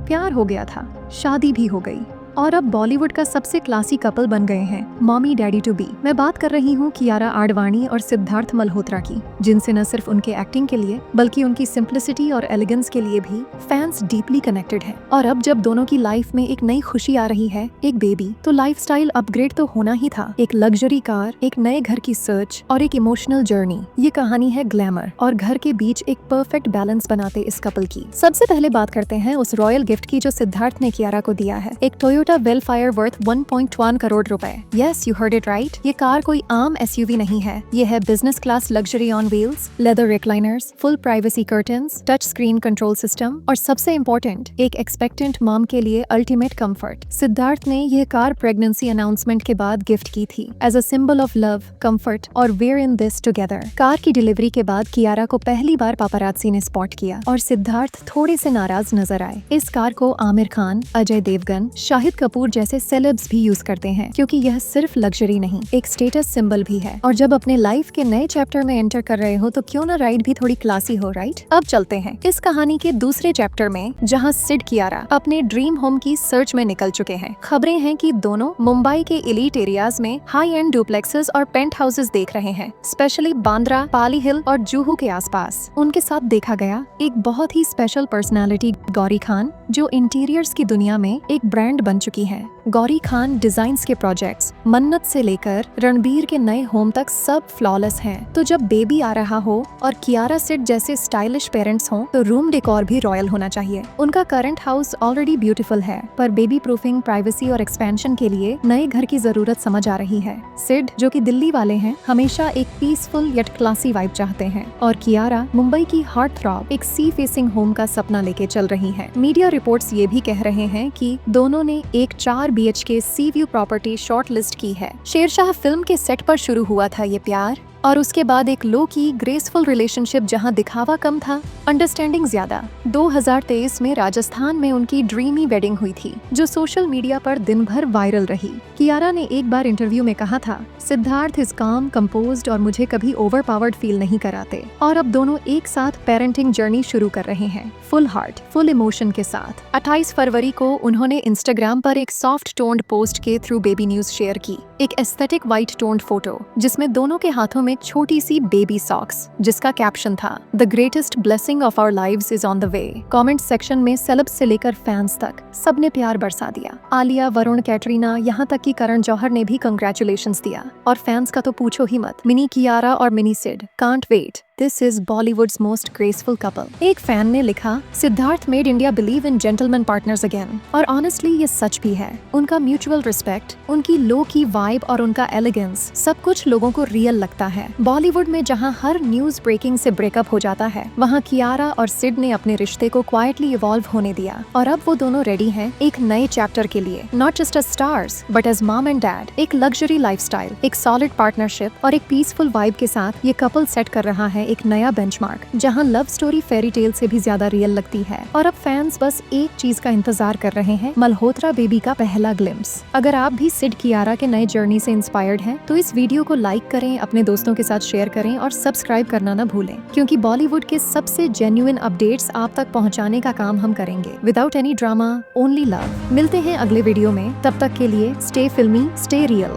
प्यार हो गया था, शादी भी हो गई और अब बॉलीवुड का सबसे क्लासी कपल बन गए हैं, मॉमी डैडी टू बी। मैं बात कर रही हूँ कियारा आडवाणी और सिद्धार्थ मल्होत्रा की, जिनसे न सिर्फ उनके एक्टिंग के लिए बल्कि उनकी सिंप्लिसिटी और एलिगेंस के लिए भी फैंस डीपली कनेक्टेड हैं। और अब जब दोनों की लाइफ में एक नई खुशी आ रही है, एक बेबी, तो लाइफस्टाइल अपग्रेड तो होना ही था। एक लग्जरी कार, एक नए घर की सर्च और एक इमोशनल जर्नी। ये कहानी है ग्लैमर और घर के बीच एक परफेक्ट बैलेंस बनाते इस कपल की। सबसे पहले बात करते हैं उस रॉयल गिफ्ट की जो सिद्धार्थ ने कियारा को दिया है, एक टोयोटा वेलफायर वर्थ 1.1 करोड़ रुपए। Yes, you heard it right. ये कार कोई आम एसयूवी नहीं है, ये है business class luxury on wheels, leather recliners, full privacy curtains, touch screen control system और सबसे इम्पोर्टेंट, एक एक्सपेक्टेंट मॉम के लिए अल्टीमेट कंफर्ट। सिद्धार्थ ने यह कार प्रेगनेंसी अनाउंसमेंट के बाद गिफ्ट की थी as a symbol of love, comfort और we're in this together. Car की डिलीवरी के बाद कियारा को पहली बार पापरात्सी ने स्पॉट किया और सिद्धार्थ थोड़े से नाराज नजर आए। इस कार को आमिर खान, अजय देवगन, शाहिद कपूर जैसे सेलेब्स भी यूज करते हैं क्योंकि यह सिर्फ लग्जरी नहीं, एक स्टेटस सिंबल भी है। और जब अपने लाइफ के नए चैप्टर में एंटर कर रहे हो तो क्यों ना राइड भी थोड़ी क्लासी हो, राइट? अब चलते हैं इस कहानी के दूसरे चैप्टर में, जहां सिड कियारा अपने ड्रीम होम की सर्च में निकल चुके हैं। खबरें हैं कि दोनों मुंबई के एलीट एरियाज में हाई एंड डुप्लेक्सेस और पेंट हाउसेस देख रहे हैं, स्पेशली बांद्रा, पाली हिल और जुहू के आसपास। उनके साथ देखा गया एक बहुत ही स्पेशल पर्सनालिटी, गौरी खान, जो इंटीरियर्स की दुनिया में एक ब्रांड बन चुकी है। गौरी खान डिजाइन्स के प्रोजेक्ट्स मन्नत से लेकर रणबीर के नए होम तक सब फ्लॉलेस हैं। तो जब बेबी आ रहा हो और कियारा सिड जैसे स्टाइलिश पेरेंट्स हों तो रूम डेकोर भी रॉयल होना चाहिए। उनका करंट हाउस ऑलरेडी ब्यूटीफुल है, पर बेबी प्रूफिंग, प्राइवेसी और एक्सपेंशन के लिए नए घर की जरूरत समझ आ रही है। सिड, जो कि दिल्ली वाले हैं, हमेशा एक पीसफुल यट क्लासी वाइब चाहते हैं और कियारा मुंबई की हार्ट थ्रॉब, एक सी फेसिंग होम का सपना लेके चल रही है। मीडिया रिपोर्ट्स ये भी कह रहे हैं कि दोनों ने एक 4 BHK सी व्यू प्रॉपर्टी शॉर्ट लिस्ट की है। शेरशाह फिल्म के सेट पर शुरू हुआ था ये प्यार और उसके बाद एक लो की ग्रेसफुल रिलेशनशिप जहां दिखावा कम था, अंडरस्टैंडिंग ज्यादा। 2023 में राजस्थान में उनकी ड्रीमी वेडिंग हुई थी जो सोशल मीडिया पर दिन भर वायरल रही। कियारा ने एक बार इंटरव्यू में कहा था, सिद्धार्थ इज काम, कंपोज्ड और मुझे कभी ओवरपावर्ड फील नहीं कराते। और अब दोनों एक साथ पेरेंटिंग जर्नी शुरू कर रहे हैं, फुल हार्ट, फुल इमोशन के साथ। 28 फरवरी को उन्होंने इंस्टाग्राम पर एक सॉफ्ट टोन्ड पोस्ट के थ्रू बेबी न्यूज शेयर की, एक एस्थेटिक व्हाइट टोन्ड फोटो जिसमें दोनों के हाथों में छोटी सी बेबी सॉक्स, जिसका कैप्शन था, the greatest blessing of our lives is on the way. Comment section में सेलेब्स से लेकर फैंस तक सबने प्यार बरसा दिया। आलिया, वरुण, कैटरीना, यहाँ तक कि करण जौहर ने भी कंग्रेचुलेशंस दिया। और फैंस का तो पूछो ही मत, मिनी कियारा और mini Sid, can't wait, this is Bollywood's most graceful couple. एक फैन ने लिखा, Siddharth made India believe in gentleman partners again. और ऑनेस्टली ये सच भी है। उनका म्यूचुअल रिस्पेक्ट, उनकी लो की वाइब और उनका एलिगेंस, सब कुछ लोगों को रियल लगता है। बॉलीवुड में जहां हर न्यूज ब्रेकिंग से ब्रेकअप हो जाता है, वहां कियारा और सिड ने अपने रिश्ते को क्वाइटली इवॉल्व होने दिया और अब वो दोनों रेडी हैं एक नए चैप्टर के लिए, not just as stars but as mom and dad. एक लग्जरी लाइफस्टाइल, एक सॉलिड पार्टनरशिप और एक पीसफुल वाइब के साथ ये कपल सेट कर रहा है एक नया बेंचमार्क, जहां लव स्टोरी फेरी टेल से भी ज्यादा रियल लगती है। और अब फैंस बस एक चीज का इंतजार कर रहे हैं, मल्होत्रा बेबी का पहला ग्लिम्स। अगर आप भी सिड कियारा के नए जर्नी से इंस्पायर्ड हैं, तो इस वीडियो को लाइक करें, अपने दोस्तों के साथ शेयर करें और सब्सक्राइब करना ना भूलें, क्योंकि बॉलीवुड के सबसे जेन्युइन अपडेट्स आप तक पहुंचाने का काम हम करेंगे, without any drama, only love. मिलते हैं अगले वीडियो में, तब तक के लिए स्टे फिल्मी, स्टे रियल।